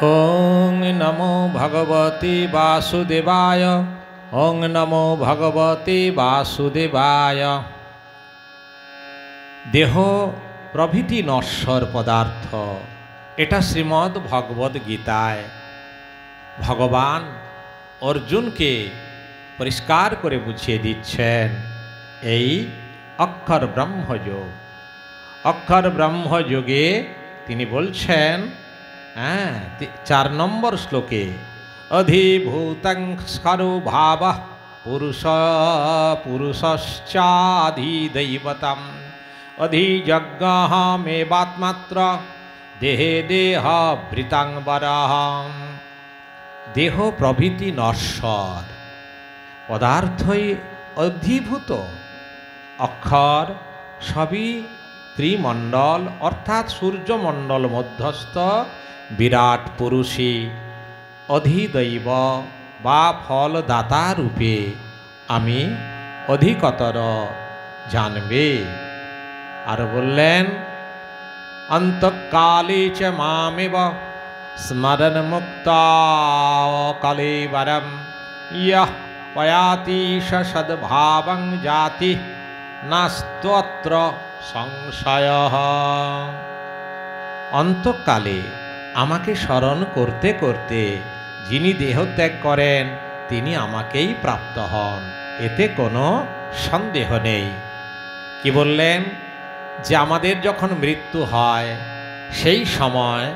ওং নমো ভগবতে বাসুদেবায়। ওং নমো ভগবতে বাসুদেবায়। দেহ প্রভৃতি নশ্বর পদার্থ, এটা শ্রীমদ্ ভগবদ গীতায় ভগবান অর্জুনকে পরিষ্কার করে বুঝিয়ে দিচ্ছেন। এই অক্ষর ব্রহ্মযোগ, অক্ষর ব্রহ্মযোগে তিনি বলছেন 4 নম্বর শ্লোকে, অধিভূতং স্খরো ভাবঃ পুরুষ পুরুষশ্চাধিদৈবতম অধিযজ্ঞমেবাত্মাত্র দেহে দেহ ভৃতাংবরঃ। দেহ প্রভৃতি নশ্বর পদার্থই অধিভূত, অক্ষর সবই ত্রিমণ্ডল অর্থাৎ সূর্যমণ্ডল মধ্যস্থ বিরাট পুরুষী অধিদৈব বা ফলদাতা রূপে আমি অধিকতর জানবে। আর বললেন, অন্তকালে চ মামেব স্মরণ মুক্তা কলেবরম ইয়ঃ পয়াতি সদ্ভাবং জাতি নাস্তত্র সংশয়ঃ। অন্তকালে আমাকে স্মরণ করতে করতে যিনি দেহত্যাগ করেন তিনি আমাকেই প্রাপ্ত হন, এতে কোনো সন্দেহ নেই। কি বললেন? যে আমাদের যখন মৃত্যু হয় সেই সময়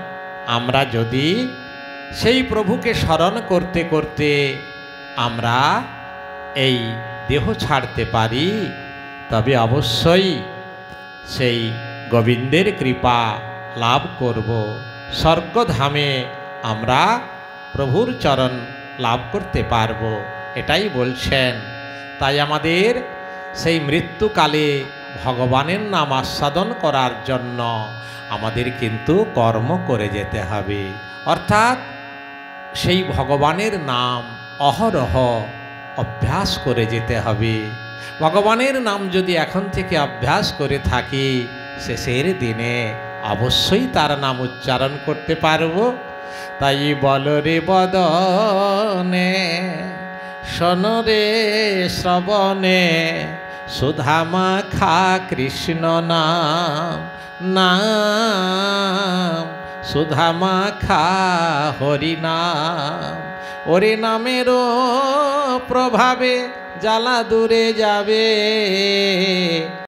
আমরা যদি সেই প্রভুকে স্মরণ করতে করতে আমরা এই দেহ ছাড়তে পারি, তবে অবশ্যই সেই গোবিন্দের কৃপা লাভ করব, স্বর্গধামে আমরা প্রভুর চরণ লাভ করতে পারব, এটাই বলছেন। তাই আমাদের সেই মৃত্যুকালে ভগবানের নাম আস্বাদন করার জন্য আমাদের কিন্তু কর্ম করে যেতে হবে, অর্থাৎ সেই ভগবানের নাম অহরহ অভ্যাস করে যেতে হবে। ভগবানের নাম যদি এখন থেকে অভ্যাস করে থাকি, শেষের দিনে অবশ্যই তার নাম উচ্চারণ করতে পারব। তাই বল রে বদনে, শোন রে শ্রবণে, সুধামাখা কৃষ্ণ নাম নাম, সুধামাখা হরি নাম। ওরে নামেরও প্রভাবে জ্বালা দূরে যাবে।